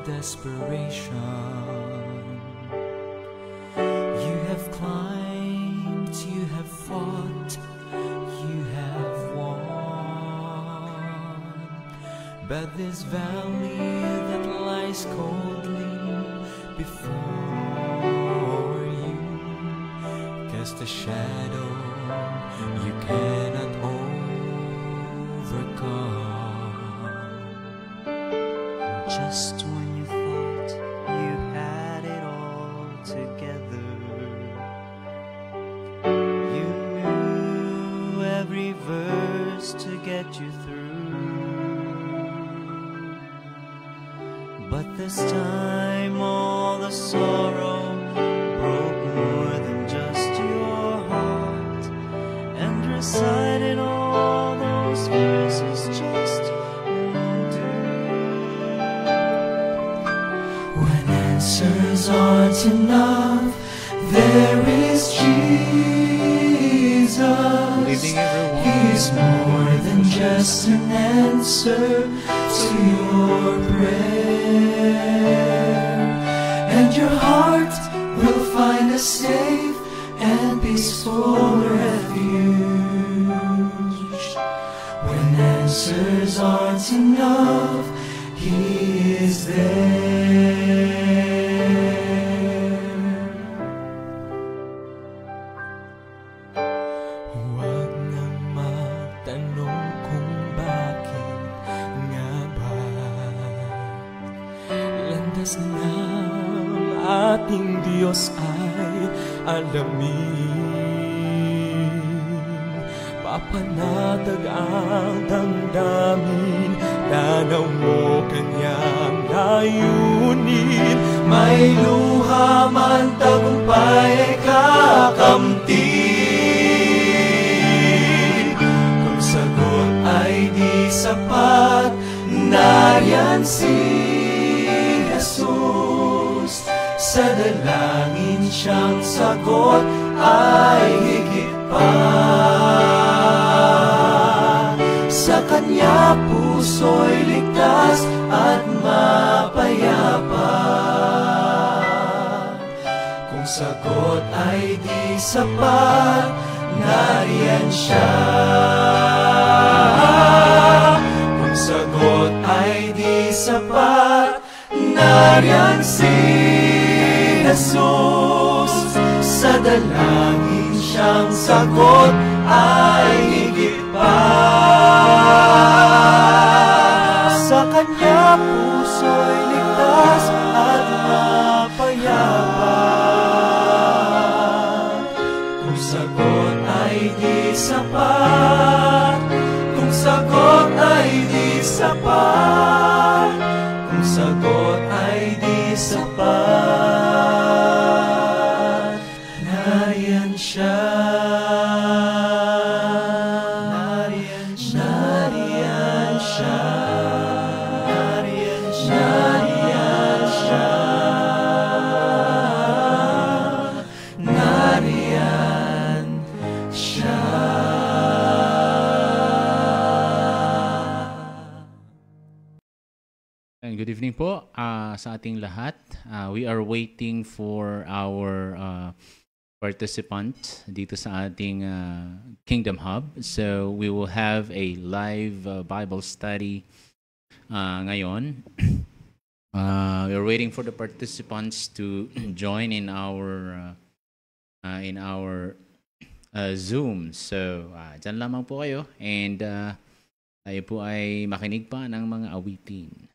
desperation. You have climbed, you have fought, you have won. But this valley that lies coldly before you casts a shadow you cannot overcome. Just when you thought you had it all together, you knew every verse to get you through. But this time all the sorrow broke more than just your heart, and recited all those verses just won't do. When answers aren't enough, there is Jesus. Good evening, everyone. He's more than just an answer to your prayer, and your heart will find a safe and peaceful refuge. When answers aren't enough, He is there. Huwag na magtanong kung bakit nga ba. Landas ng ating Diyos ay alamin. Papanatag ang damdamin, danaw mo kanyang layunin. May luha man tagumpay ay kakamtin. Kung sagot ay di sapat, nariyan si Jesus. Sa dalangin siyang sagot ay higit pa. Sa kanya puso'y ligtas at mapayapa. Kung sagot ay di sapat, nariyan siya. Kung sagot ay di sapat, nariyan si Jesus. Sa dalangin siyang sagot ay higit pa. Sa kanya puso'y ligtas at mapayapa. Kung sagot ay di sapat, kung sagot ay di sapat, kung sagot ay di sapat, nariyan siya. Good evening po sa ating lahat. We are waiting for our participant dito sa ating Kingdom Hub. So we will have a live Bible study ngayon. We're waiting for the participants to join in our Zoom. So dyan lamang po kayo, and tayo po ay makinig pa ng mga awitin.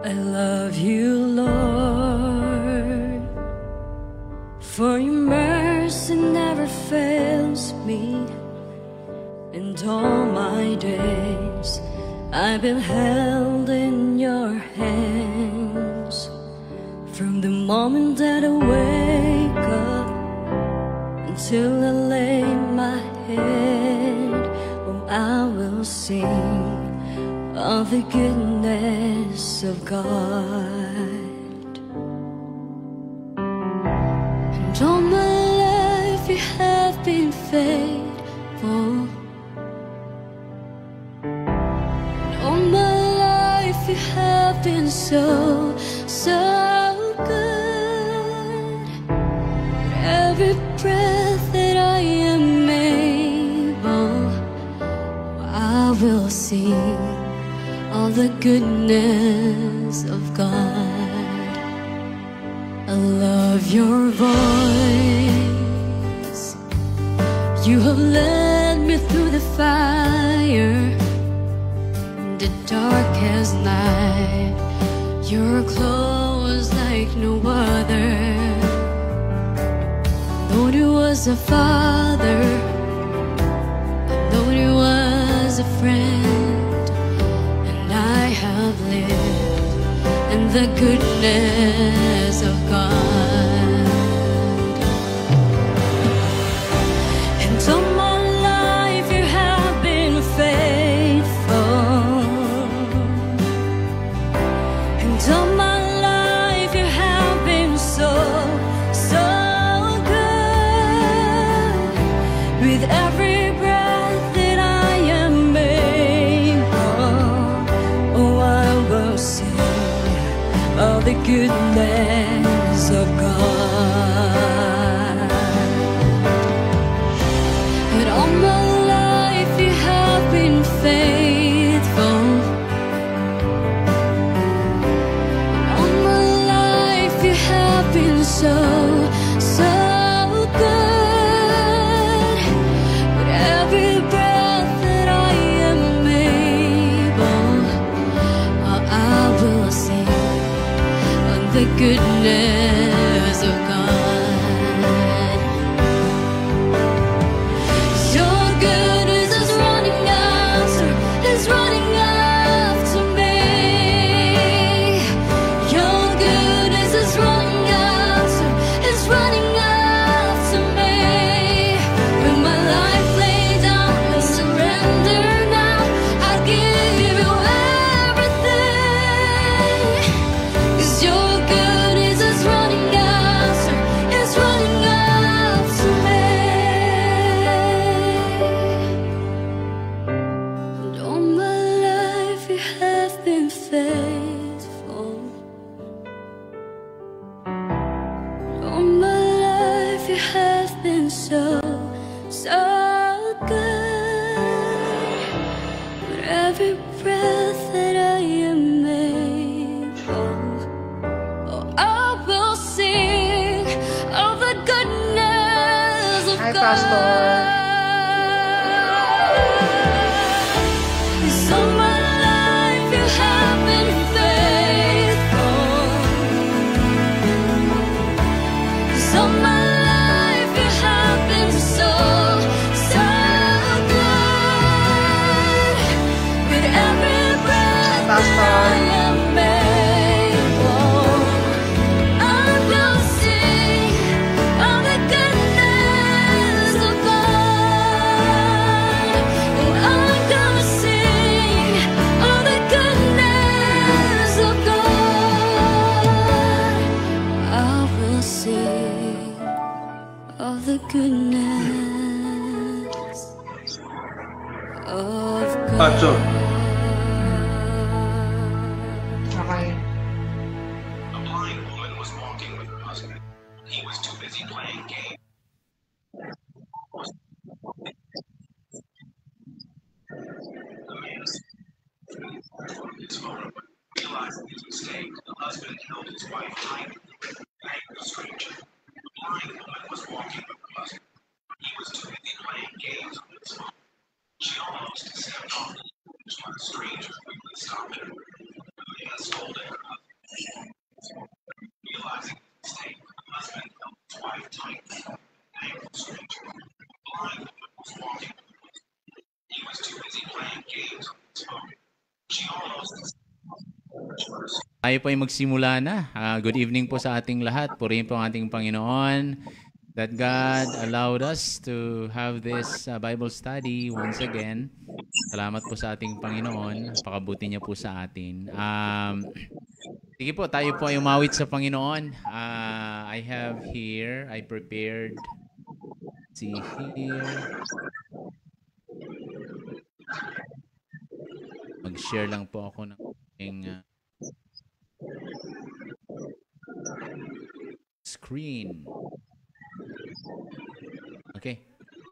I love you, Lord, for your mercy never fails me. And all my days I've been held in your hands. From the moment that I wake up until I lay my head, oh, I will sing of the goodness of God. And all my life you have been faithful. life you have been so, so good. Every breath that I am able, I will sing all the goodness of God. I love your voice. You have led me through the fire, the darkest night. You're close like no other. Though it was a father, though it was a friend, and I have lived in the goodness of God. And all my life you have been faithful. And all my life you have been so, so good. With every breath that I am able, oh, I will sing of the goodness of God. And all my life you have been faithful. And all my life you have been so, so good. With every breath that I am able, I will sing of the goodness of God. Your goodness is running after me. Your goodness is running after me. With my life laid down, I surrender now. I give you everything. 'Cause your goodness is running after me. And all my life you have been faithful. All my life you have been so, so good. With every breath that I am able, oh, I will sing of the goodness of Hi, God. Pastor. 'Cause all my life you have been faithful. 'Cause all my life you have been so, so good. With every breath that Pastor. I am able, I will sing of the goodness of God. And I'm gonna sing of the goodness of God. I will sing of the goodness of God. Okay. A blind woman was walking with her husband. He was too busy playing games. The man from his phone, realizing his mistake, the husband held his wife tight and thanked the stranger. The blind woman was walking with her husband. He was too busy playing games with his phone. She almost stepped on the ledge when the stranger quickly stopped her. The man scolded her husband. Realizing his mistake, the husband held his wife tight and thanked the stranger. The blind woman was walking with her husband. He was too busy playing games on his phone. She almost Tayo po ay magsimula na. Good evening po sa ating lahat. Purihin po ang ating Panginoon that God allowed us to have this Bible study once again. Salamat po sa ating Panginoon. Pakabuti niya po sa atin. Sige po, tayo po ay umawit sa Panginoon. I prepared, see here. Mag-share lang po ako ng screen. Okay.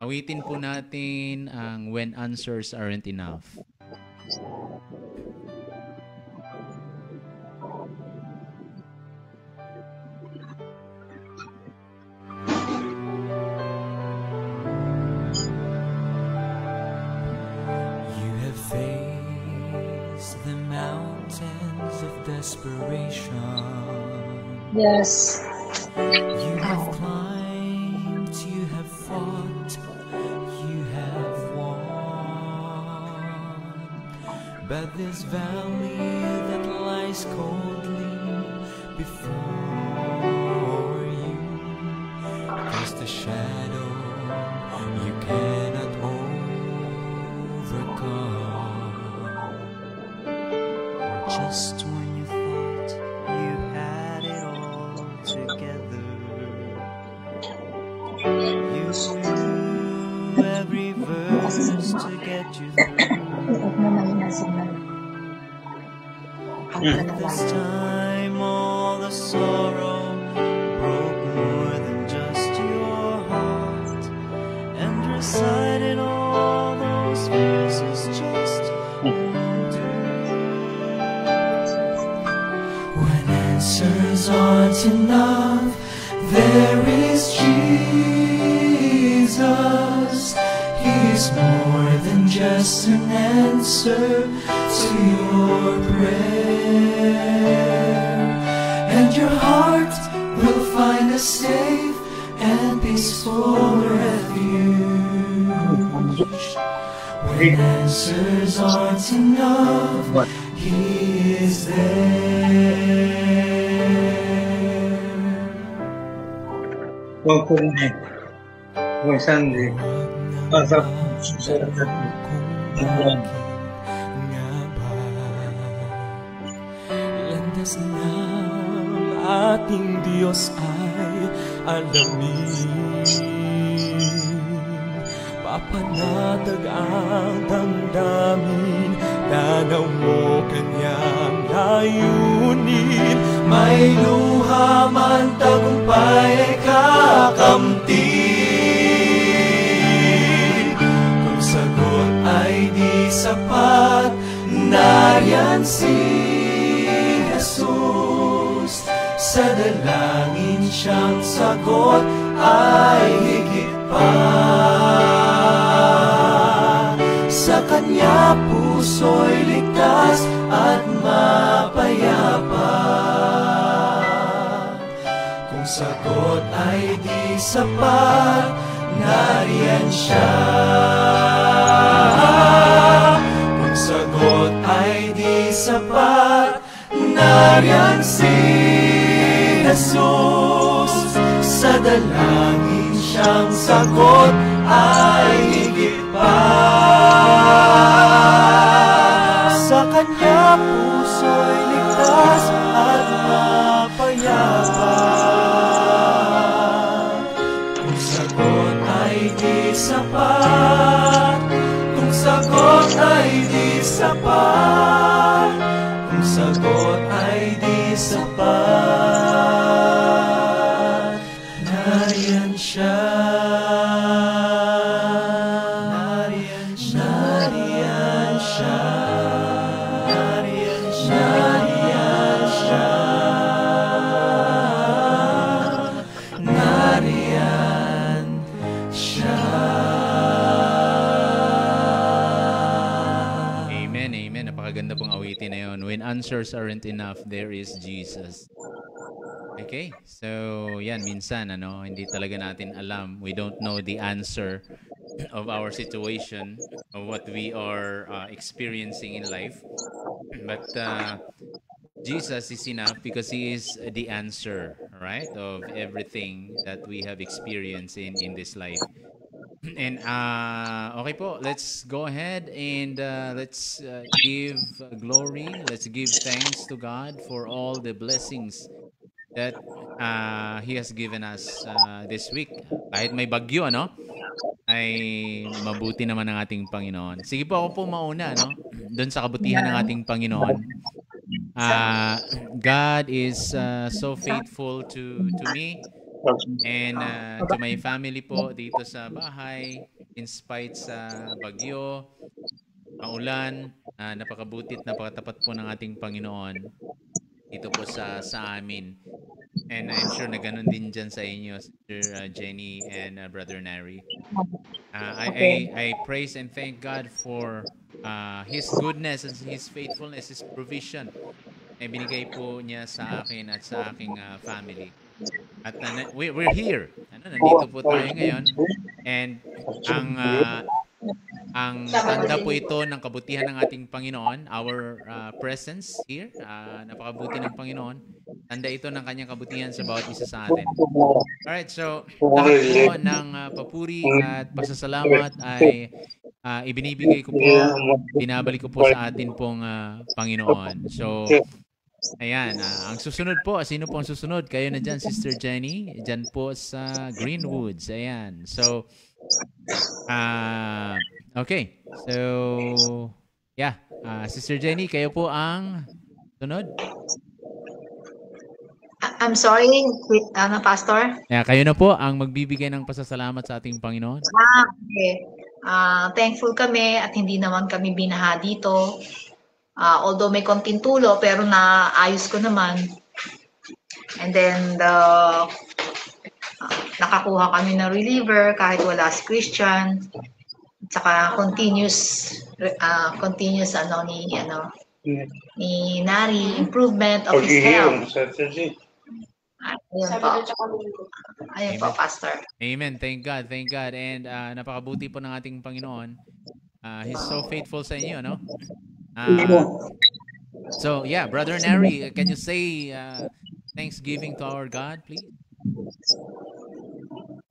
Awitin po natin ang When Answers Aren't Enough. You have faced the mountains of desperation. Yes. You have climbed, you have fought, you have won. But this valley that lies coldly before you casts a shadow you cannot overcome. Just when you thought you had it all together, you knew every verse to get you through. But this time all the sorrow broke more than just your heart, and recited all those verses just won't do. When answers aren't enough, there is Jesus. He's more than just an answer to your prayer, and your heart will find a safe and peaceful refuge. When answers aren't enough, He is there. Huwag po rin eh. Huwag Sunday. Pasap susunod natin. Amen. Landas ng ating Diyos ay alamin. Papanatag ang damdamin, danaw mo kanyang layunin. May luha man tagumpay ay kakamtin. Kung sagot ay di sapat, nariyan si Jesus. Sa dalangin siyang sagot ay higit pa. Sa kanya puso'y ligtas at mapayapa. Kung sagot ay di sapat, nariyan siya. Kung sagot ay di sapat, nariyan si Jesus. Sa dalangin siyang sagot ay higit pa. Sa kanya puso'y ligtas at mapayapa. Kung sagot ay di sapat, kung sagot ay di sapat, kung sagot ay di sapat, nariyan siya. Napakaganda pong awitin na yun. When answers aren't enough, there is Jesus. Okay? So, yan, minsan, hindi talaga natin alam. We don't know the answer of our situation, of what we are experiencing in life. But Jesus is enough because He is the answer, right, of everything that we have experienced in this life. And okay po, let's go ahead and let's give glory, let's give thanks to God for all the blessings that He has given us this week. Kahit may bagyo, ay mabuti naman ang ating Panginoon. Sige po, ako po mauna, doon sa kabutihan ng ating Panginoon. God is so faithful to me and to my family po dito sa bahay in spite sa bagyo, maulan, napakabutit, napakatapat po ng ating Panginoon dito po sa amin. And I'm sure na ganun din dyan sa inyo, Sister Jenny and Brother Nary. I praise and thank God for His goodness and His faithfulness, His provision na binigay po niya sa akin at sa aking family. At we're here. Nandito po tayo ngayon. And ang tanda po ito ng kabutihan ng ating Panginoon, our presence here, napakabuti ng Panginoon. Tanda ito ng kanyang kabutihan sa bawat isa sa atin. Alright, so lahat po ng papuri at pasasalamat ay ibinibigay ko po, binabalik ko po sa atin pong Panginoon. So, ayan, ang susunod po, sino po ang susunod? Kayo na dyan, Sister Jenny, dyan po sa Greenwoods. Ayan, so, okay. So, yeah, Sister Jenny, kayo po ang sunod. I'm sorry, Pastor. Yeah, kayo na po ang magbibigay ng pasasalamat sa ating Panginoon. Okay. Thankful kami at hindi naman kami binaha dito. Although may konting tulo, pero naayos ko naman. And then, nakakuha kami ng reliever kahit wala si Christian. At saka continuous ni Nari, improvement of his health. Ayun po, Pastor. Amen. Thank God. Thank God. And napakabuti po ng ating Panginoon. He's so faithful sa inyo, no? So, yeah, Brother Nary, can you say thanksgiving to our God, please?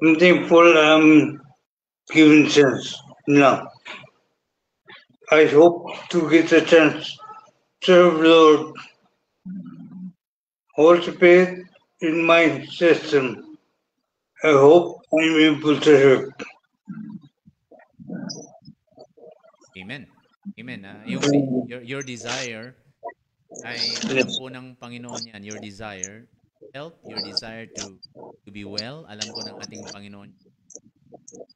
I'm thankful given chance now. I hope to get a chance to serve Lord. Also faith in my system. I hope I'm able to help. Amen. Amen. Your desire ay alam po ng Panginoon yan. Your desire, help, your desire to be well, alam po ng ating Panginoon.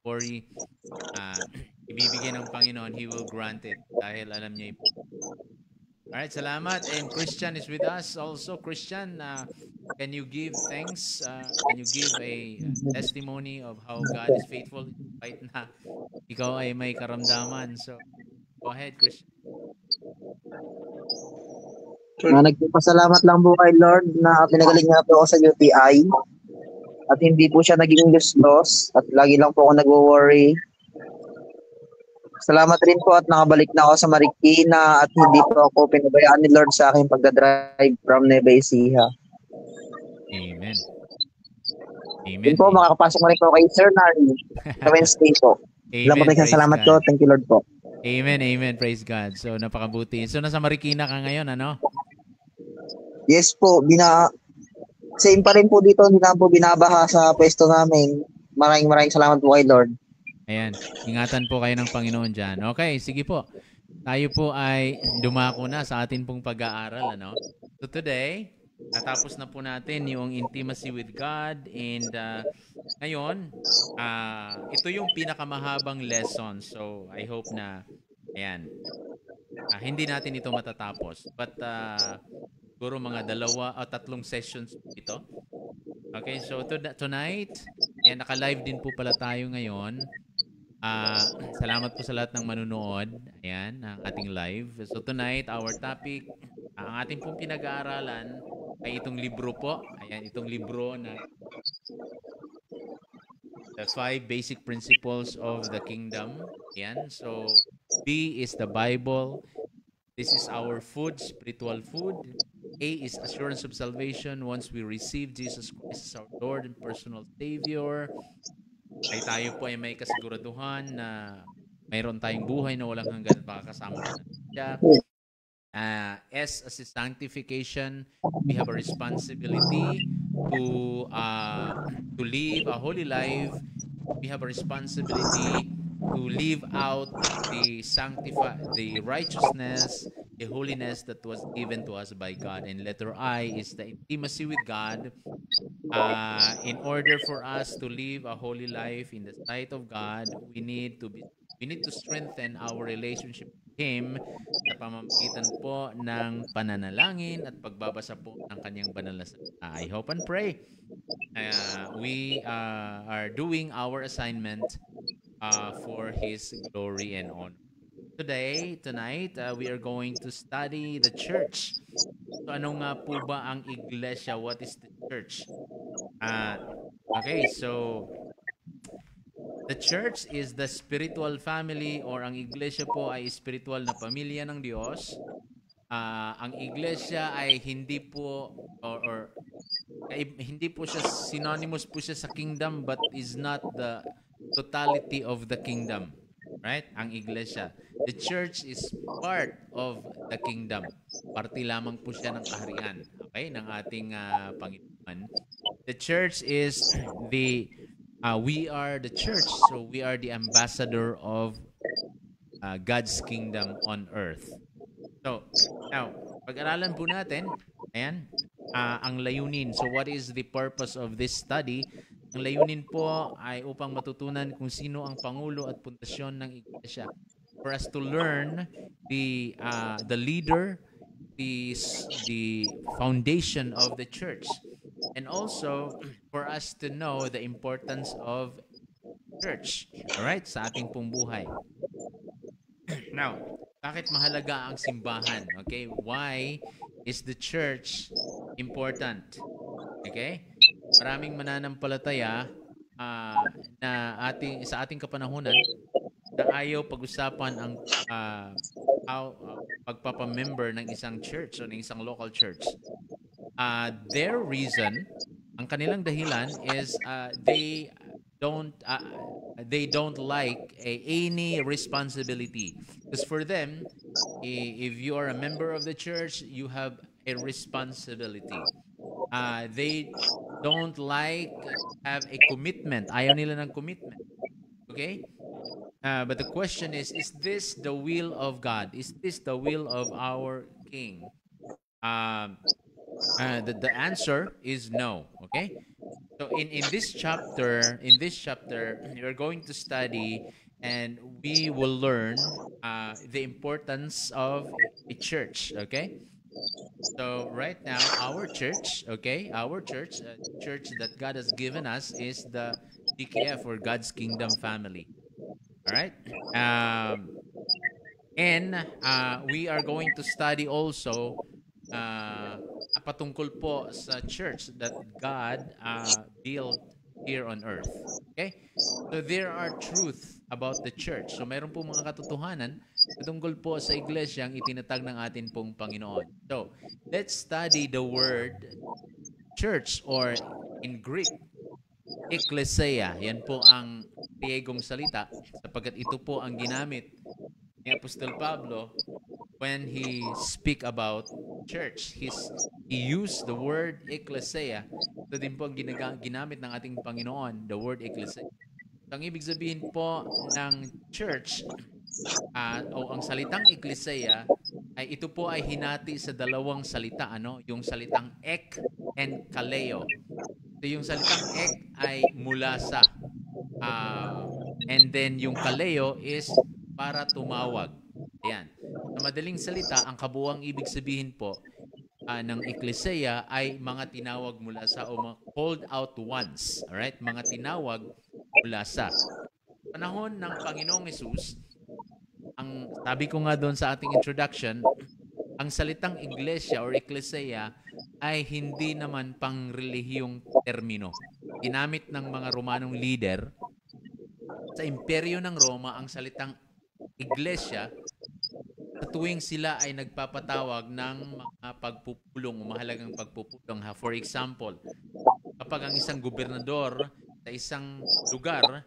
Worry, ibibigay ng Panginoon, He will grant it dahil alam niya ito. Alright, salamat. And Christian is with us also. Christian, can you give thanks? Can you give a testimony of how God is faithful right na ikaw ay may karamdaman? So, go ahead, Christian. Nagpapasalamat lang po kay Lord na pinagaling nga po ako sa UTI at hindi po siya naging los at lagi lang po ako nagwo-worry. Salamat rin po at nakabalik na ako sa Marikina at hindi po ako pinabayaan ni Lord sa aking pagdadrive from Nueva Ecija. Amen. Amen. Din po, makakapasok mo rin po kay Sir Nari sa Wednesday po. Salamat po. Thank you, Lord po. Amen, amen. Praise God. So, napakabuti. So, nasa Marikina ka ngayon, ano? Yes po. Same pa rin po dito. Hindi na po binabaha sa pwesto namin. Maraming salamat po kay Lord. Ayan. Ingatan po kayo ng Panginoon dyan. Okay, sige po. Tayo po ay dumako na sa atin pong pag-aaral, ano? So, today, natapos na po natin yung intimacy with God and ngayon, ito yung pinakamahabang lesson. So, I hope na, ayan, hindi natin ito matatapos. But, siguro mga 2 o 3 sessions ito. Okay, so tonight, ayan, naka-live din po pala tayo ngayon. Salamat po sa lahat ng manunood. Ayan, ang ating live. So tonight, our topic, ang ating pong pinag-aaralan ay itong libro po. Ayan, itong libro na The 5 Basic Principles of the Kingdom. Ayan, so B is the Bible. This is our food, spiritual food. A is assurance of salvation once we receive Jesus Christ as our Lord and personal Savior. Ay tayo po ay may kasiguraduhan na mayroon tayong buhay na walang hanggan makakasama natin siya. S as is sanctification. We have a responsibility to live a holy life. We have a responsibility to live out the righteousness a holiness that was given to us by God. And letter I is the intimacy with God. In order for us to live a holy life in the sight of God, we need to strengthen our relationship with Him sa pamamagitan po ng pananalangin at pagbabasa po ng kanyang banal na salita. I hope and pray we are doing our assignment for His glory and honor. Tonight, we are going to study the church. So ano nga po ba ang iglesia? What is the church? Okay, so the church is the spiritual family, or ang iglesia po ay spiritual na pamilya ng Diyos. Ang iglesia ay hindi po hindi po siya synonymous po siya sa kingdom, but is not the totality of the kingdom. Right? Ang iglesia. The church is part of the kingdom. Parte lamang po siya ng kaharian, okay, ng ating Panginoon. The church is we are the church, so we are the ambassador of God's kingdom on earth. So, now, pag-aralan po natin, ayan, ang layunin. So, what is the purpose of this study? Ang layunin po ay upang matutunan kung sino ang pangulo at pundasyon ng iglesia. For us to learn the leader, the foundation of the church, and also for us to know the importance of church. All right, sa ating pong buhay. Now, bakit mahalaga ang simbahan? Okay, why is the church important? Okay? Maraming mananampalataya sa ating kapanahunan na ayaw pag-usapan ang pagpapamember ng isang church o ng isang local church. Their reason, ang kanilang dahilan is they don't like any responsibility. Because for them, if you are a member of the church, you have a responsibility. They don't like have a commitment. Ayaw nila ng commitment. Okay? But the question is this the will of God? Is this the will of our King? The answer is no. Okay? So in this chapter, you're going to study and we will learn the importance of a church. Okay? So right now, our church, church that God has given us is the GKF, or God's Kingdom Family. All right? And we are going to study also patungkol po sa church that God built here on earth. Okay? So there are truth about the church. So meron po mga katotohanan patungkol po sa iglesia ang itinatag ng atin pong Panginoon. So, let's study the word church, or in Greek, ekklesia. Yan po ang Griegong salita sapagkat ito po ang ginamit ni Apostol Pablo when he speak about church. He used the word ekklesia. Ito din po ang ginamit ng ating Panginoon, the word ekklesia. So, ang ibig sabihin po ng church, o ang salitang ekklesia, ay ito po ay hinati sa dalawang salita, yung salitang ek and kaleo. So yung salitang ek ay mula sa, and then yung kaleo is para tumawag. Ayan. Sa madaling salita, ang kabuuang ibig sabihin po ng ekklesia ay mga tinawag mula sa, o mga called out ones. Alright? Mga tinawag mula sa. Panahon ng Panginoong Hesus, ang sabi ko nga doon sa ating introduction, ang salitang iglesia or ekklesia ay hindi naman pang-relihiyong termino. Ginamit ng mga Romanong leader sa imperyo ng Roma ang salitang iglesia sa tuwing sila ay nagpapatawag ng mga pagpupulong, mahalagang pagpupulong. For example, kapag ang isang gobernador sa isang lugar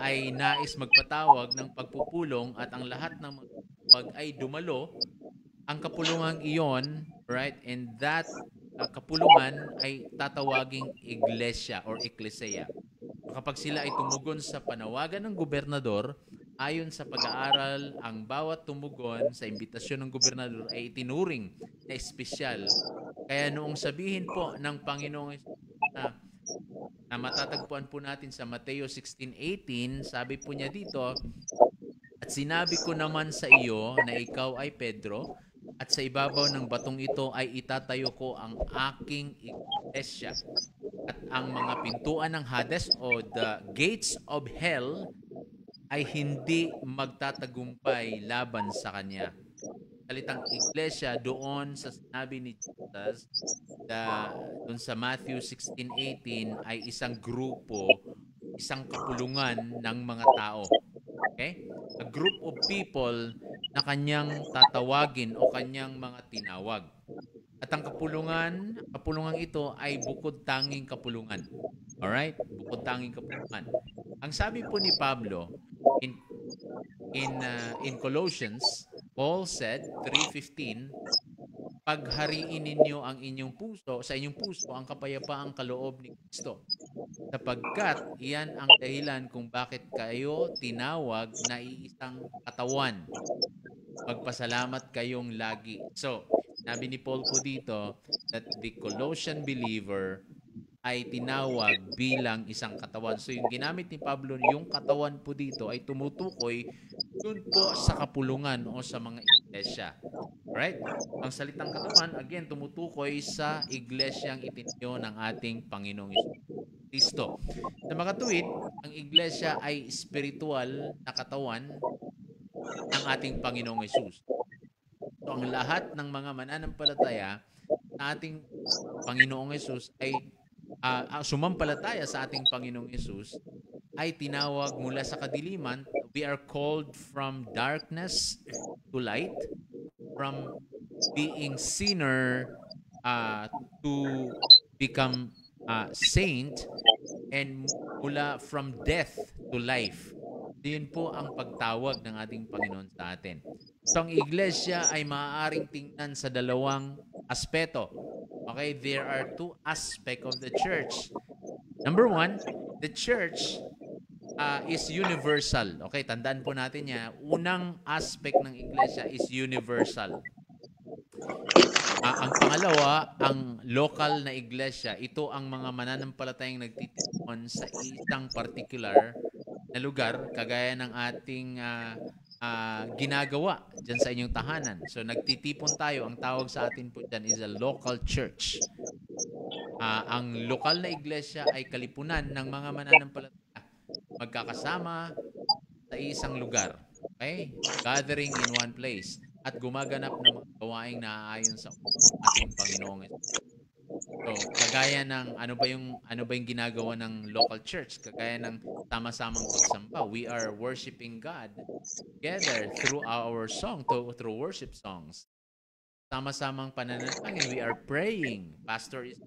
ay nais magpatawag ng pagpupulong at ang lahat ng ay dumalo, ang kapulungang iyon, right, and that kapulungan ay tatawaging iglesia or ekklesia. Kapag sila ay tumugon sa panawagan ng gobernador, Ayon sa pag-aaral, ang bawat tumugon sa imbitasyon ng gobernador ay itinuring na espesyal. Kaya noong sabihin po ng Panginoong na matatagpuan po natin sa Mateo 16:18, sabi po niya dito, at sinabi ko naman sa iyo na ikaw ay Pedro, at sa ibabaw ng batong ito ay itatayo ko ang aking iglesia. At ang mga pintuan ng Hades o the gates of hell ay hindi magtatagumpay laban sa kanya. Salitang iglesia doon sa sinabi ni Jesus doon sa Matthew 16:18 ay isang grupo, isang kapulungan ng mga tao. Okay? A group of people na kanyang tatawagin o kanyang mga tinawag. At ang kapulungan ito ay bukod tanging kapulungan. Alright? Bukod tanging kapulungan. Ang sabi po ni Pablo in Colossians, Paul said 3:15, paghariin ninyo ang inyong puso, sa inyong puso ang kapayapaang kaloob ni Kristo. Sapagkat iyan ang dahilan kung bakit kayo tinawag na iisang katawan. Magpasalamat kayong lagi. So, sabi ni Paul po dito that the Colossian believer ay tinawag bilang isang katawan. So, yung ginamit ni Pablo, yung katawan po dito ay tumutukoy dun po sa kapulungan o sa mga iglesia. Right? Ang salitang katawan, again, tumutukoy sa iglesyang itinayo ng ating Panginoong Kristo. Sa mga tuwid, ang iglesia ay spiritual na katawan ng ating Panginoong Hesus. So, ang lahat ng mga mananampalataya na ating Panginoong Hesus ay sumampalataya sa ating Panginoong Hesus ay tinawag mula sa kadiliman. We are called from darkness to light, from being sinner to become saint, and mula from death to life. Yun po ang pagtawag ng ating Panginoon sa atin. So, ang iglesia ay maaaring tingnan sa dalawang aspeto. Okay, there are two aspects of the church. Number one, the church is universal. Okay, tandaan po natin yan. Unang aspect ng iglesia is universal. Ang pangalawa, ang local na iglesia. Ito ang mga mananampalatayang nagtitipon sa isang particular na lugar, kagaya ng ating ginagawa dyan sa inyong tahanan. So, nagtitipon tayo. Ang tawag sa atin po dyan is a local church. Ang lokal na iglesia ay kalipunan ng mga mananampalataya. Magkakasama sa isang lugar. Okay? Gathering in one place. At gumaganap ng mga gawaing naaayon sa ating Panginoong. So, kagaya ng ano ba yung ginagawa ng local church, kagaya ng sama-samang pagsamba. We are worshiping God together through our song, through worship songs. Sama-samang pananalangin, we are praying. Pastor is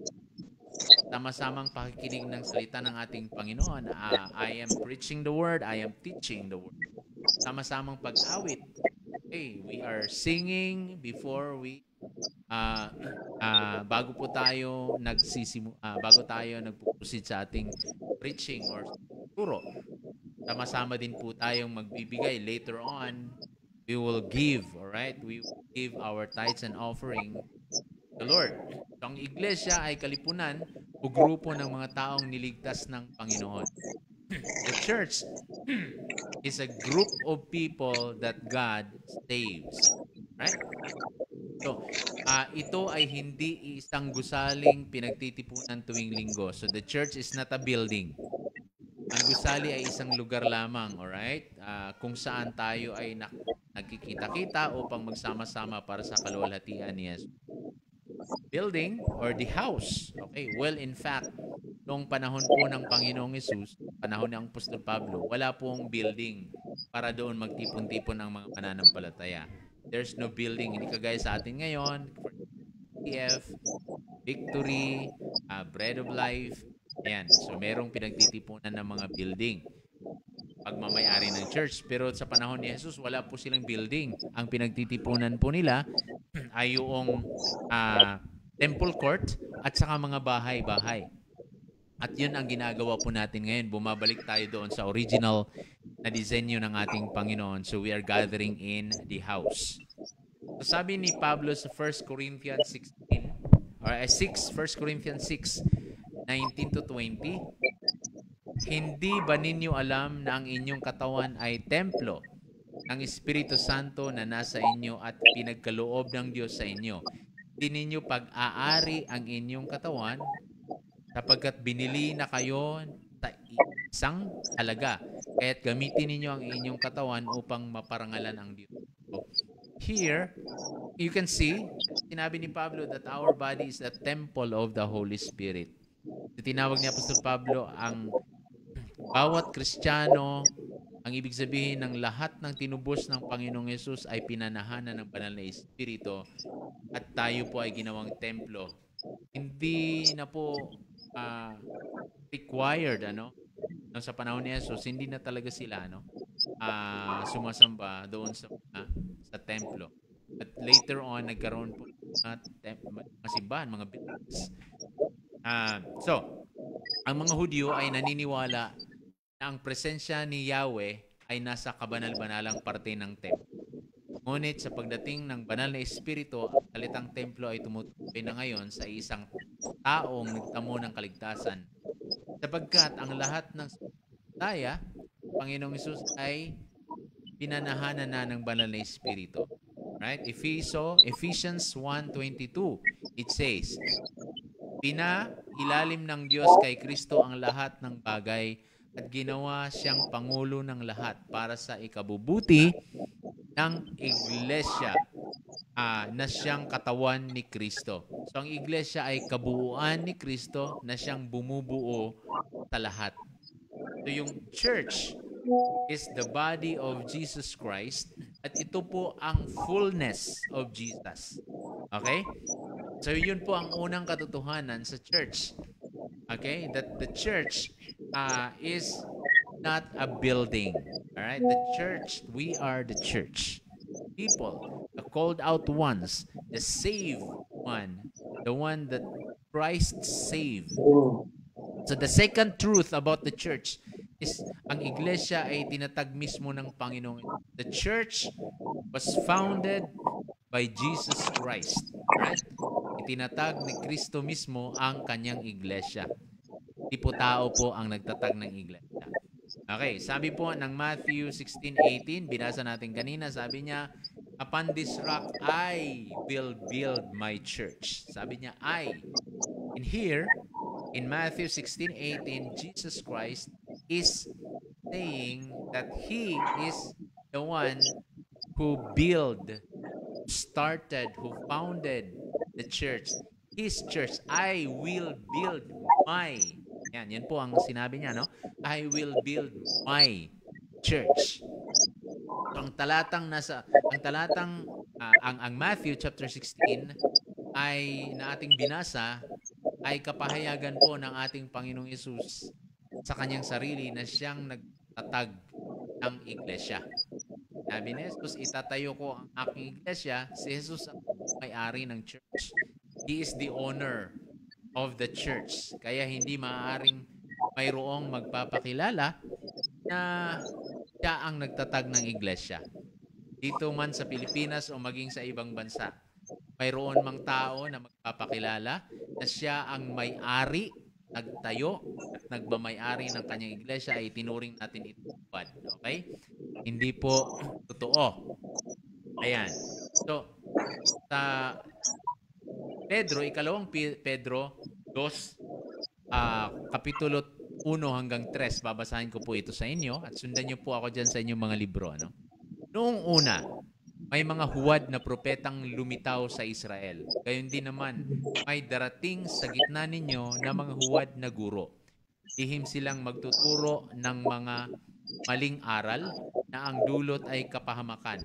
sama-samang pakikinig ng salita ng ating Panginoon. I am preaching the word, I am teaching the word. Sama-samang pag-awit. Okay, we are singing before we bago tayo nagpupusid sa ating preaching or turo. Sama-sama din po tayong magbibigay. Later on, we will give, alright? We will give our tithes and offering to the Lord. So, ang iglesia ay kalipunan o grupo ng mga taong niligtas ng Panginoon. The church is a group of people that God saves. Right? So, ito ay hindi isang gusaling pinagtitipunan tuwing linggo. So, the church is not a building. Ang gusali ay isang lugar lamang, alright? Kung saan tayo ay nagkikita-kita upang magsama-sama para sa kaluwalhatian ni Jesus. Building or the house. Okay, well, in fact, noong panahon po ng Panginoong Hesus, panahon ng Apostol Pablo, wala pong building para doon magtipon-tipon ang mga mananampalataya. There's no building. Hindi kagaya sa atin ngayon. TF, Victory, Bread of Life. Ayan. So, merong pinagtitipunan ng mga building. Pagmamayari ng church. Pero sa panahon ni Jesus, wala po silang building. Ang pinagtitipunan po nila ay yung temple court at saka mga bahay-bahay. At yun ang ginagawa po natin ngayon. Bumabalik tayo doon sa original na disenyo ng ating Panginoon. So we are gathering in the house. So sabi ni Pablo sa 1 Corinthians 16, or 1 Corinthians 6, 19 to 20, hindi ba ninyo alam na ang inyong katawan ay templo ng Espiritu Santo na nasa inyo at pinagkaloob ng Diyos sa inyo? Hindi ninyo pag-aari ang inyong katawan sapagkat binili na kayo sa isang halaga. Kaya't gamitin ninyo ang inyong katawan upang maparangalan ang Diyos. So, here, you can see, sinabi ni Pablo that our body is the temple of the Holy Spirit. Tinawag ni Apostol Pablo ang bawat Kristiyano, ang ibig sabihin ng lahat ng tinubos ng Panginoong Yesus ay pinanahanan ng banal na Espiritu at tayo po ay ginawang templo. Hindi na po required sa panahon ni Jesus, hindi na talaga sila sumasamba doon sa templo. At later on nagkaroon po mga simbahan, mga buildings. So, ang mga Hudyo ay naniniwala na ang presensya ni Yahweh ay nasa kabanal-banalang parte ng templo. Ngunit sa pagdating ng banal na Espiritu, ang salitang templo ay tumutukoy na ngayon sa isang taong nagtamo ng kaligtasan. Sapagkat ang lahat ng daya, Panginoong Hesus ay pinanahanan na ng banal na Espiritu. Right? Ephesians 1:22, it says, pinailalim ng Diyos kay Kristo ang lahat ng bagay at ginawa siyang pangulo ng lahat para sa ikabubuti ng iglesia na siyang katawan ni Kristo. So ang iglesia ay kabuuan ni Kristo na siyang bumubuo sa lahat. So yung church is the body of Jesus Christ at ito po ang fullness of Jesus. Okay? So yun po ang unang katotohanan sa church. Okay? That the church is not a building. All right? The church, we are the church. People, the called out ones, the saved one, the one that Christ saved. So the second truth about the church is ang iglesia ay tinatag mismo ng Panginoon. The church was founded by Jesus Christ. Right? Itinatag ni Kristo mismo ang kanyang iglesia. Di po tao po ang nagtatag ng iglesia. Okay, sabi po ng Matthew 16:18, binasa natin kanina, sabi niya, upon this rock I will build my church. Sabi niya, I. And here, in Matthew 16:18, Jesus Christ is saying that He is the one who started, who founded the church. His church. I will build my. Yan po ang sinabi niya, no? I will build my church. So, ang Matthew chapter 16 ay na ating binasa ay kapahayagan po ng ating Panginoong Yesus sa kanyang sarili na siyang nagtatag ng iglesia. Sabi ni Jesus, itatayo ko ang aking iglesia. Si Jesus ang may-ari ng church. He is the owner of the church. Kaya hindi maaaring mayroong magpapakilala na siya ang nagtatag ng iglesia. Dito man sa Pilipinas o maging sa ibang bansa, mayroon mang tao na magpapakilala na siya ang may-ari, nagtayo at nagmamay-ari ng kanyang iglesia ay tinuring natin ito bad. Okay? Hindi po totoo. Ayan. So, sa Pedro, ikalawang Pedro 2, kapitulo 1 hanggang 3, babasahin ko po ito sa inyo at sundan niyo po ako dyan sa inyong mga libro. Noong una, may mga huwad na propetang lumitaw sa Israel. Gayon din naman, may darating sa gitna ninyo na mga huwad na guro. Ihim silang magtuturo ng mga maling aral na ang dulot ay kapahamakan.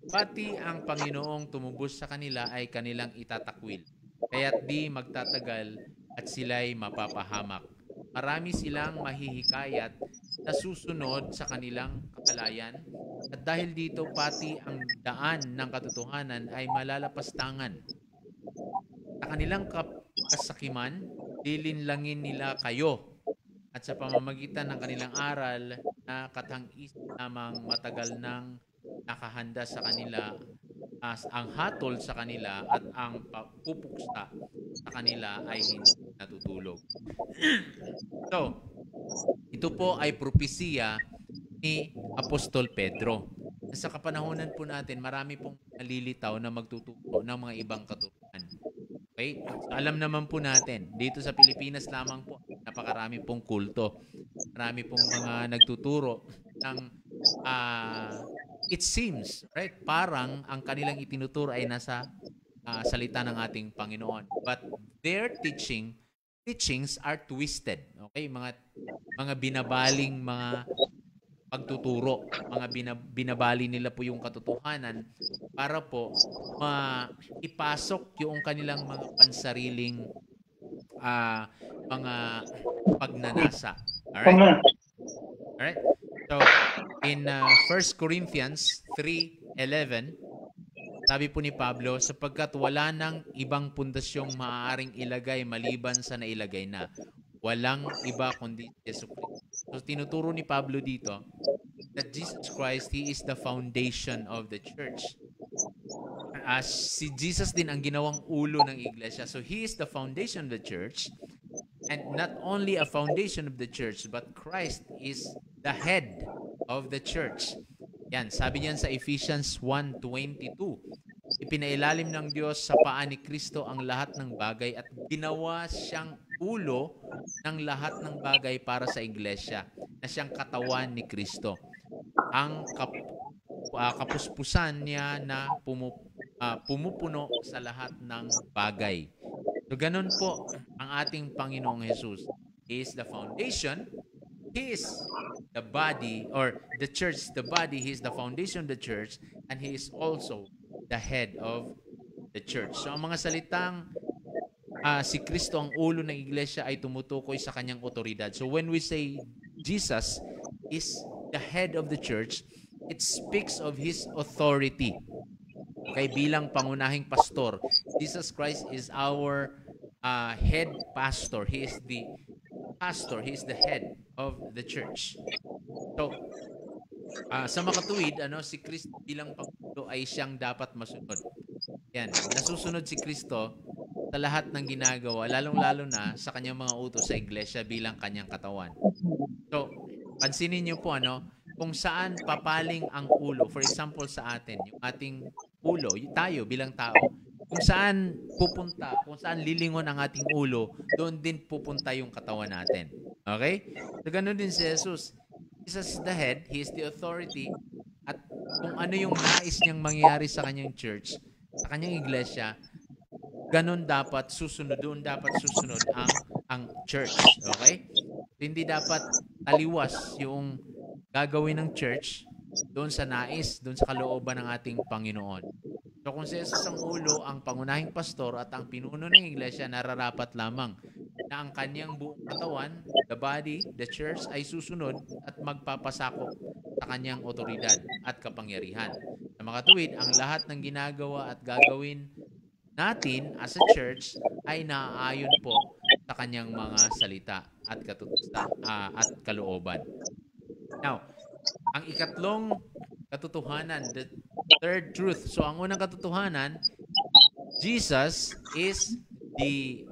Pati ang Panginoong tumubos sa kanila ay kanilang itatakwil. Kaya't di magtatagal at sila'y mapapahamak. Marami silang mahihikayat na susunod sa kanilang kakalayan. At dahil dito pati ang daan ng katotohanan ay malalapastangan. Sa kanilang kasakiman, lilinlangin nila kayo at sa pamamagitan ng kanilang aral na katangis lamang matagal nang nakahanda sa kanila as ang hatol sa kanila at ang pupuksa sa kanila ay hindi natutulog. So, ito po ay propesiya ni Apostol Pedro. Sa kapanahonan po natin, marami pong nalilitaw na magtuturo ng mga ibang katuruan. Okay? So, alam naman po natin, dito sa Pilipinas lamang po, napakarami pong kulto. Marami pong mga nagtuturo ng it seems, right? Parang ang kanilang itinuturo ay nasa salita ng ating Panginoon. But their teachings are twisted. Okay? Mga binabaling mga pagtuturo. Mga binabali nila po yung katotohanan para po ipasok yung kanilang mga pansariling mga pagnanasa. Alright? Alright? So, in 1 Corinthians 3:11, sabi po ni Pablo, sapagkat wala nang ibang pundasyong maaaring ilagay maliban sa nailagay na. Walang iba kundi Yesu Cristo. So, tinuturo ni Pablo dito that Jesus Christ, He is the foundation of the church. Si Jesus din ang ginawang ulo ng iglesia. So, He is the foundation of the church. And not only a foundation of the church, but Christ is the head of the church. Yan, sabi niyan sa Ephesians 1:22. Ipinailalim ng Diyos sa paa ni Kristo ang lahat ng bagay at ginawa siyang ulo ng lahat ng bagay para sa iglesia na siyang katawan ni Kristo. Ang kapuspusan niya na pumupuno sa lahat ng bagay. So, ganun po ang ating Panginoong Jesus. He is the foundation. He is the body, or the church, the body. He is the foundation of the church, and He is also the head of the church. So, ang mga salitang si Kristo ang ulo ng iglesia ay tumutukoy sa kanyang otoridad. So, when we say Jesus is the head of the church, it speaks of His authority. Okay, bilang pangunahing pastor, Jesus Christ is our head pastor. He is the pastor. He is the head of the church. So, sa makatuwid, si Kristo bilang Pangulo ay siyang dapat masunod. Yan, nasusunod si Kristo sa lahat ng ginagawa, lalong-lalo na sa kanyang mga utos sa iglesia bilang kanyang katawan. So, pansinin niyo po, kung saan papaling ang ulo. For example, sa atin, yung ating ulo, tayo bilang tao, kung saan pupunta, kung saan lilingon ang ating ulo, doon din pupunta yung katawan natin. Okay? So, ganun din si Jesus. Jesus is the head, He is the authority, at kung ano yung nais niyang mangyari sa kanyang church, sa kanyang iglesia, ganun dapat susunod, doon dapat susunod ang church. Okay? So, hindi dapat taliwas yung gagawin ng church doon sa nais, doon sa kalooban ng ating Panginoon. So kung si Jesus ang ulo, ang pangunahing pastor at ang pinuno ng iglesia, nararapat lamang na ang kanyang buong katawan, the body, the church, ay susunod at magpapasakop sa kanyang otoridad at kapangyarihan. Sa makatuwid, ang lahat ng ginagawa at gagawin natin as a church ay naaayon po sa kanyang mga salita at at kalooban. Now, ang ikatlong katotohanan, the third truth. So, ang unang katotohanan, Jesus is the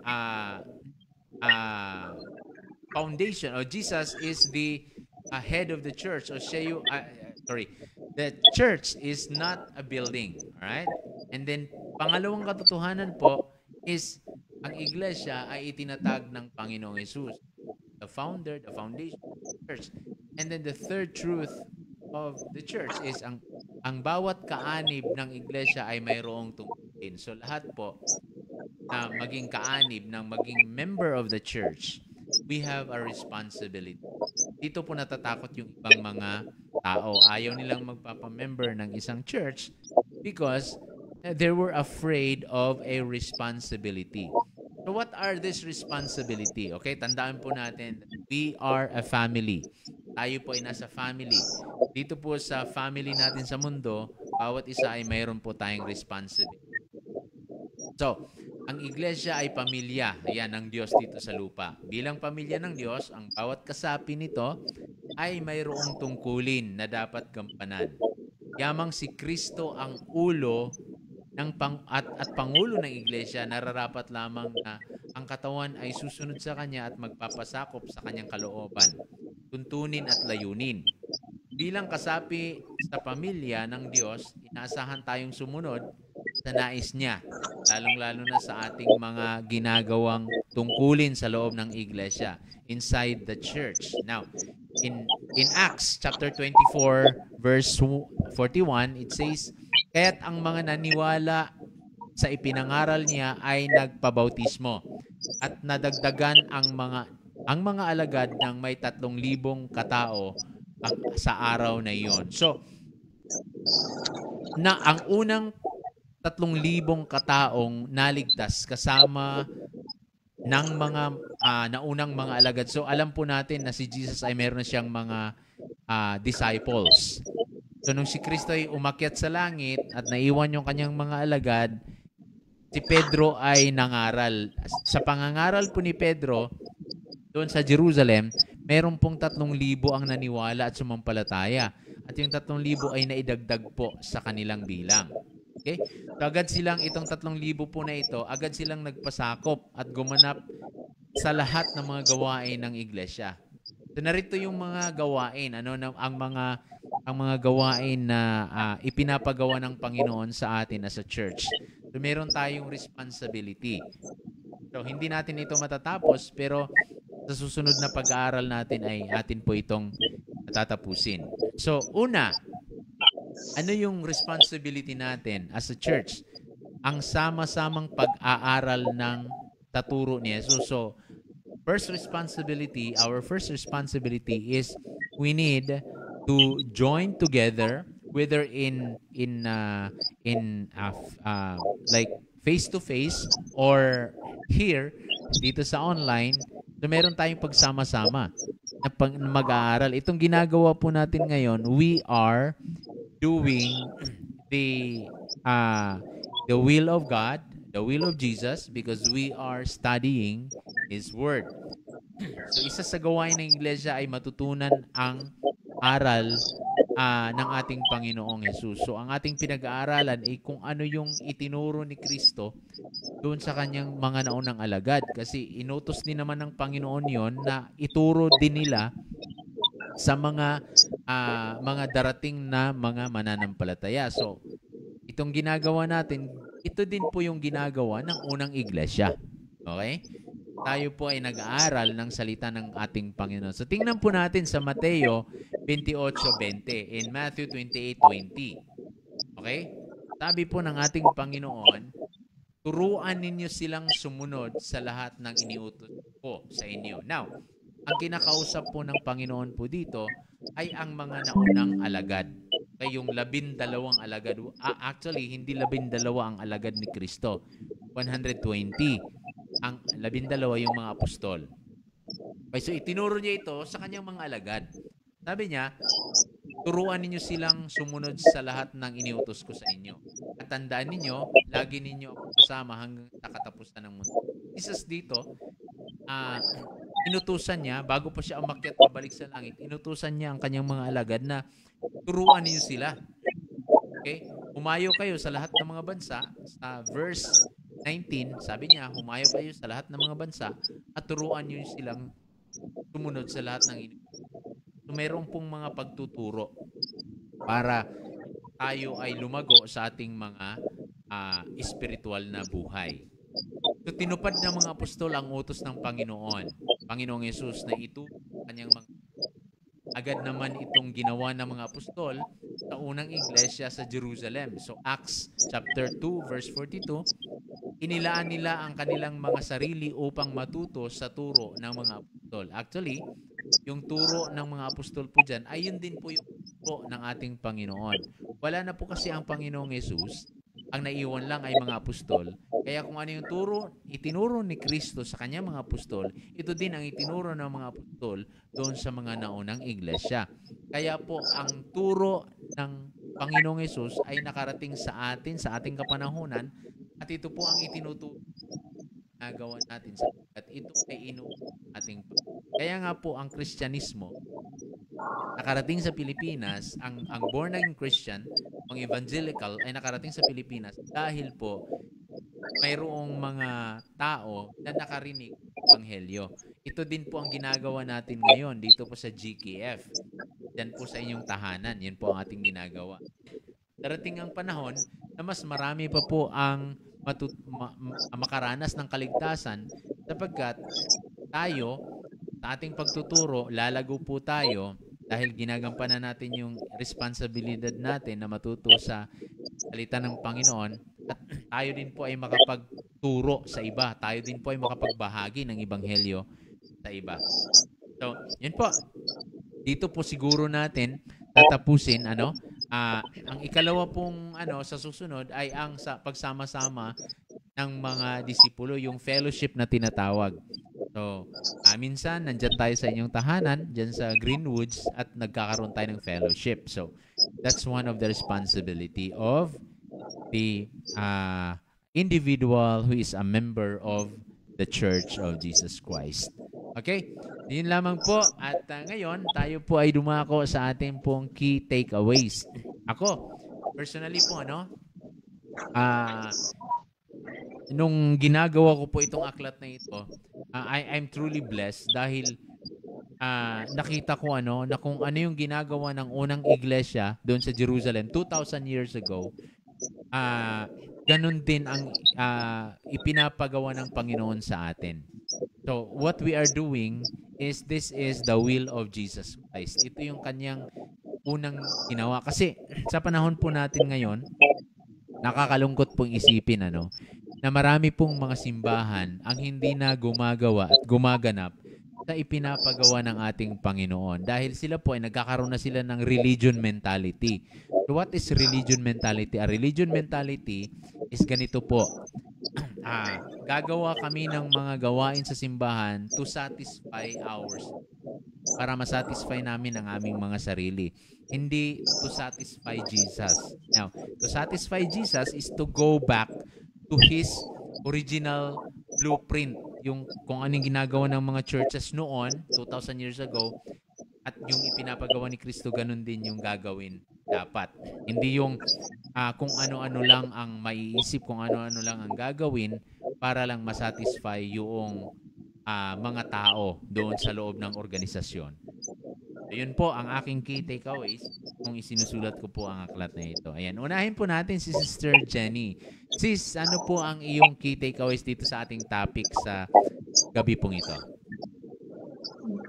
foundation, or Jesus is the head of the church. O the church is not a building. Alright? And then, pangalawang katotohanan po is ang iglesia ay itinatag ng Panginoong Jesus. The founder, the foundation of the church. And then the third truth of the church is ang bawat kaanib ng iglesia ay mayroong tungkulin. So lahat po na maging kaanib, ng maging member of the church, we have a responsibility. Dito po natatakot yung ibang mga tao. Ayaw nilang magpapamember ng isang church because they were afraid of a responsibility. So what are this responsibility? Okay, tandaan po natin, we are a family. Tayo po ay nasa family. Dito po sa family natin sa mundo, bawat isa ay mayroon po tayong responsibility. So, ang iglesia ay pamilya, ayan, ng Diyos dito sa lupa. Bilang pamilya ng Diyos, ang bawat kasapi nito ay mayroong tungkulin na dapat gampanan. Yamang si Kristo ang ulo ng at pangulo ng iglesia, nararapat lamang na ang katawan ay susunod sa kanya at magpapasakop sa kanyang kalooban, tuntunin at layunin. Bilang kasapi sa pamilya ng Diyos, inaasahan tayong sumunod sa nais niya, lalong-lalo na sa ating mga ginagawang tungkulin sa loob ng iglesia, inside the church. Now, in Acts chapter 24 verse 41, it says, "Kaya't ang mga naniwala sa ipinangaral niya ay nagpabautismo at nadagdagan ang mga alagad ng may 3,000 katao sa araw na iyon." So, ang unang 3,000 kataong naligtas kasama ng mga naunang mga alagad. So, alam po natin na si Jesus ay meron siyang mga disciples. So, nung si Kristo ay umakyat sa langit at naiwan yung kanyang mga alagad, si Pedro ay nangaral. Sa pangangaral po ni Pedro, doon sa Jerusalem, meron pong 3,000 ang naniwala at sumampalataya. At yung 3,000 ay naidagdag po sa kanilang bilang. Okay? So, agad silang, itong 3,000 po na ito, agad silang nagpasakop at gumanap sa lahat ng mga gawain ng iglesia. So, narito yung mga gawain, ang mga gawain na ipinapagawa ng Panginoon sa atin as a church. So, meron tayong responsibility. So, hindi natin ito matatapos, pero sa susunod na pag-aaral natin ay atin po itong tatapusin. So, una, ano yung responsibility natin as a church? Ang sama-samang pag-aaral ng taturo ni Jesus. So, our first responsibility is we need to join together, whether like face to face or here dito sa online. So, meron tayong pagsama-sama na mag-aaral. Itong ginagawa po natin ngayon, we are doing the will of God, the will of Jesus, because we are studying His Word. So, isa sa gawain ng iglesia ay matutunan ang aral ng ating Panginoong Jesus. So, ang ating pinag-aaralan ay kung ano yung itinuro ni Kristo doon sa kanyang mga naunang alagad. Kasi inutos din naman ng Panginoon yon na ituro din nila sa mga darating na mga mananampalataya. So, itong ginagawa natin, ito din po yung ginagawa ng unang iglesia. Okay? Tayo po ay nag-aaral ng salita ng ating Panginoon. So, tingnan po natin sa Mateo 28:20 in Matthew 28:20. Okay? Sabi po ng ating Panginoon, turuan ninyo silang sumunod sa lahat ng iniutos ko sa inyo. Now, ang kinakausap po ng Panginoon po dito ay ang mga naunang alagad. Okay, yung 12 alagad. Actually, hindi 12 ang alagad ni Kristo. 120. Ang 12 yung mga apostol. Okay, so itinuro niya ito sa kanyang mga alagad. Sabi niya, turuan ninyo silang sumunod sa lahat ng iniutos ko sa inyo. At tandaan ninyo, lagi ninyo ako kasama hanggang sa katapusan ng mundo. Jesus dito, inutusan niya, bago pa siya umakyat pabalik sa langit, inutusan niya ang kanyang mga alagad na turuan ninyo sila. Okay? Humayo kayo sa lahat ng mga bansa. Sa verse 19, sabi niya, humayo kayo sa lahat ng mga bansa at turuan niyo silang sumunod sa lahat ng iniutos. So, mayroon pong mga pagtuturo para tayo ay lumago sa ating mga espiritual na buhay. So, tinupad ng mga apostol ang utos ng Panginoong Yesus na ito kanyang mga agad naman itong ginawa ng mga apostol sa unang iglesia sa Jerusalem. So, Acts chapter 2 verse 42, inilaan nila ang kanilang mga sarili upang matuto sa turo ng mga apostol. Actually, yung turo ng mga apostol po dyan, ay yun din po yung turo ng ating Panginoon. Wala na po kasi ang Panginoong Yesus, ang naiwan lang ay mga apostol. Kaya kung ano yung itinuro ni Kristo sa kanyang mga apostol, ito din ang itinuro ng mga apostol doon sa mga naunang iglesia. Kaya po ang turo ng Panginoong Yesus ay nakarating sa atin, sa ating kapanahunan, at ito po ang itinuturo ginagawa natin sapagkat ito ay ating kaya nga po ang Kristyanismo nakarating sa Pilipinas, ang born again Christian, ang evangelical ay nakarating sa Pilipinas dahil po mayroong mga tao na nakarinig ng ebanghelyo. Ito din po ang ginagawa natin ngayon dito po sa GKF. Yan po sa inyong tahanan. Yan po ang ating ginagawa. Darating ang panahon na mas marami pa po ang makaranas ng kaligtasan sapagkat tayo, sa ating pagtuturo, lalago po tayo dahil ginagampanan natin yung responsibilidad natin na matuto sa salita ng Panginoon at tayo din po ay makapagturo sa iba. Tayo din po ay makapagbahagi ng ebanghelyo sa iba. So, yun po. Dito po siguro natin tatapusin ang ikalawa pong sa susunod ay ang sa pagsama-sama ng mga disipulo, yung fellowship na tinatawag. So, minsan nandiyan tayo sa inyong tahanan, diyan sa Greenwoods at nagkakaroon tayo ng fellowship. So, that's one of the responsibility of the individual who is a member of the Church of Jesus Christ. Okay? Yun lamang po. At ngayon, tayo po ay dumako sa ating pong key takeaways. Ako, personally po, nung ginagawa ko po itong aklat na ito, I'm truly blessed dahil nakita ko na kung ano yung ginagawa ng unang iglesia doon sa Jerusalem 2,000 years ago, ganun din ang ipinapagawa ng Panginoon sa atin. So, what we are doing is this is the will of Jesus Christ. Ito yung kanyang unang ginawa. Kasi sa panahon po natin ngayon, nakakalungkot pong isipin na marami pong mga simbahan ang hindi na gumagawa at gumaganap sa ipinapagawa ng ating Panginoon. Dahil sila po ay nagkakaroon na sila ng religion mentality. So what is religion mentality? A religion mentality is ganito po. Gagawa kami ng mga gawain sa simbahan to satisfy ours. Para masatisfy namin ang aming mga sarili. Hindi to satisfy Jesus. Now, to satisfy Jesus is to go back to His original blueprint. Yung kung anong ginagawa ng mga churches noon, 2,000 years ago, at yung ipinapagawa ni Kristo, ganun din yung gagawin dapat. Hindi yung kung ano-ano lang ang maiisip, kung ano-ano lang ang gagawin para lang masatisfy yung mga tao doon sa loob ng organisasyon. Ayun po ang aking key takeaways kung isinusulat ko po ang aklat na ito. Ayan, unahin po natin si Sister Jenny. Sis, ano po ang iyong key takeaways dito sa ating topic sa gabi pong ito?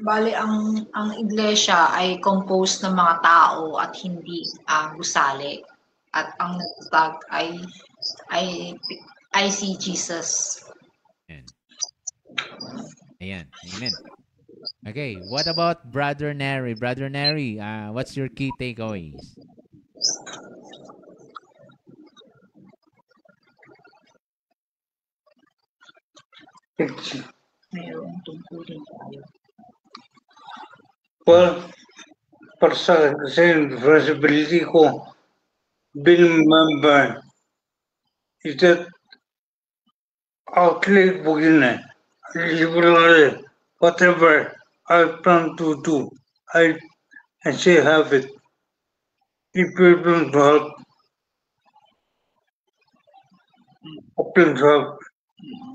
Bali, ang iglesia ay composed ng mga tao at hindi gusali. At ang tag ay si Jesus. Ayan. Amen. Okay, what about Brother Neri? Brother Neri, what's your key takeaways? Well, para sa responsibility ko bilang member is that outlet po yun whatever I plan to do, I still have it. If you don't help, I plan to help.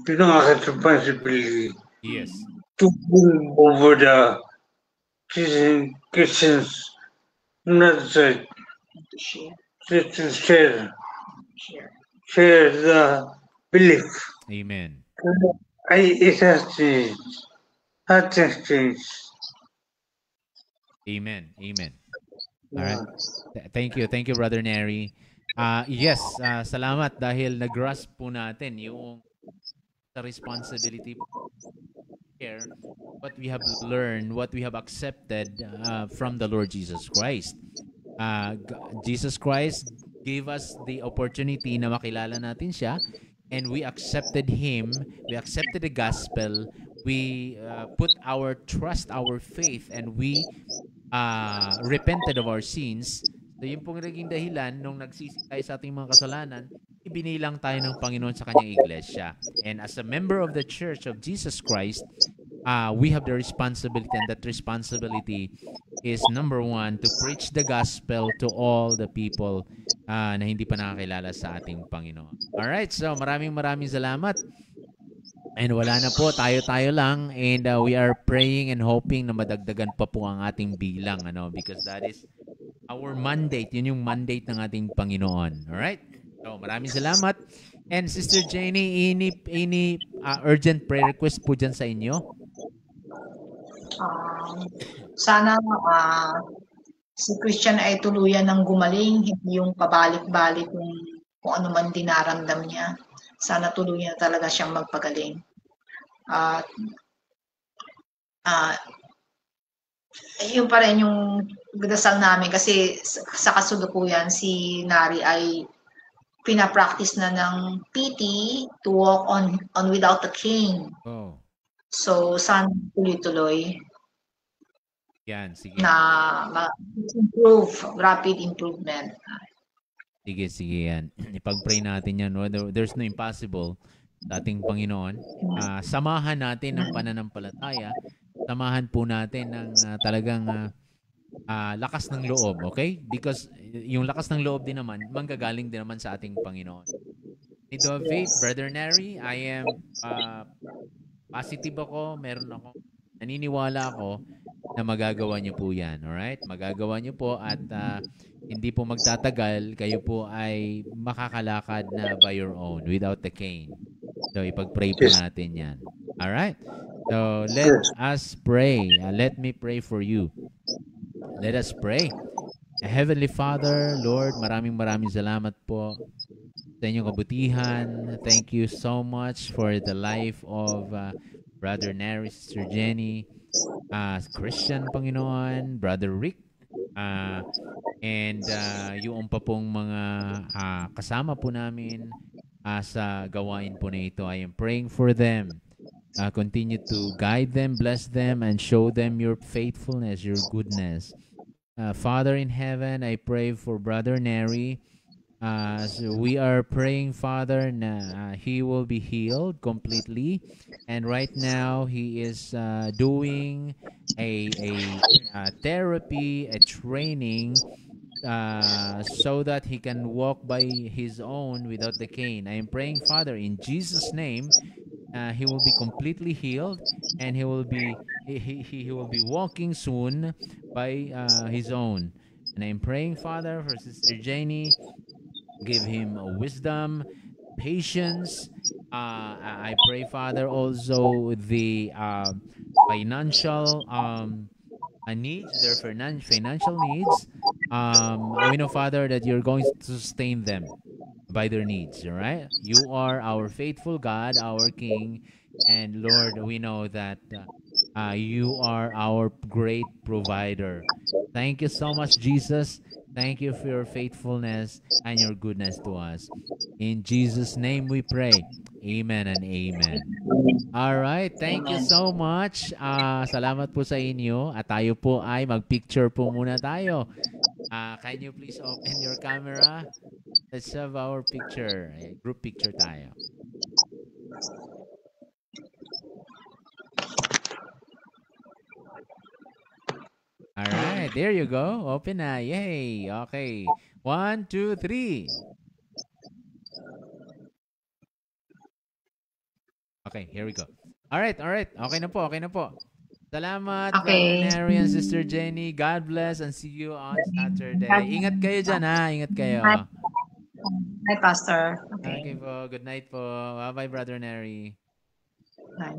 You don't have responsibility. Yes. To bring over the Christians, not to share the belief. Amen. It has changed. Amen. Amen. All right. Thank you, Brother Neri. Yes, salamat dahil nag-grasp po natin yung responsibility here, what we have learned, what we have accepted from the Lord Jesus Christ. Jesus Christ gave us the opportunity na makilala natin siya, and we accepted Him, we accepted the gospel, we put our trust, our faith, and we repented of our sins. So yun pong naging dahilan nung nagsisi tayo sa ating mga kasalanan, binilang tayo ng Panginoon sa kanyang iglesia. And as a member of the Church of Jesus Christ, we have the responsibility, and that responsibility is number one, to preach the gospel to all the people na hindi pa nakakilala sa ating Panginoon. Alright, so maraming salamat. And wala na po, tayo lang, and we are praying and hoping na madagdagan pa po ang ating bilang, because that is our mandate. Yun yung mandate ng ating Panginoon. Alright? So, maraming salamat. And Sister Jenny, any urgent prayer request po dyan sa inyo? Sana si Christian ay tuluyan ng gumaling, hindi yung pabalik-balik kung ano man dinaramdam niya. Sana tuluyan talaga siyang magpagaling. Yun pa rin yung dasal namin kasi sa kasalukuyan si Nari ay pinapractice na ng PT to walk on without a cane. Oh. So sana tuloy-tuloy. Yan, sige. Na improve, rapid improvement. Sige yan. Ipag-pray natin yan. There's no impossible sa ating Panginoon. Samahan natin ng pananampalataya. Samahan po natin ng talagang lakas ng loob, okay? Because yung lakas ng loob din naman, manggagaling din naman sa ating Panginoon. Need of faith, Brother Neri, I am positive ako, naniniwala ako na magagawa niyo po yan, alright? Magagawa niyo po at hindi po magtatagal, kayo po ay makakalakad na by your own, without the cane. So, ipag-pray po natin yan. Alright? So, let us pray. Let me pray for you. Let us pray. Heavenly Father, Lord, maraming salamat po sa inyong kabutihan. Thank you so much for the life of Brother Neri, Sister Jenny, Christian, Panginoon, Brother Rick, and yung pa pong mga kasama po namin sa gawain po na ito. I am praying for them. Continue to guide them, bless them, and show them your faithfulness, your goodness. Father in heaven, I pray for Brother Neri. So we are praying, Father, na he will be healed completely. And right now, he is doing a therapy, a training, so that he can walk by his own without the cane. I am praying, Father, in Jesus' name, he will be completely healed, and he will be walking soon by his own. And I am praying, Father, for Sister Jenny. Give him wisdom, patience. I pray, Father, also the financial needs, their financial needs. We know, Father, that you're going to sustain them by their needs, all right? You are our faithful God, our King, and Lord, we know that you are our great provider. Thank you so much, Jesus. Thank you for your faithfulness and your goodness to us. In Jesus' name we pray. Amen and amen. All right. Thank you so much. Salamat po sa inyo. At tayo po ay mag-picture po muna tayo. Can you please open your camera? Let's have our picture. Group picture tayo. All right, there you go. Open na. Yay. Okay. 1, 2, 3. Okay, here we go. All right. Okay na po. Salamat, Okay. Brother Neri and Sister Jenny. God bless and see you on Saturday. Ingat kayo dyan, ha? Ingat kayo. Hi, Pastor. Okay po. Good night po. Bye-bye, Brother Neri. Bye.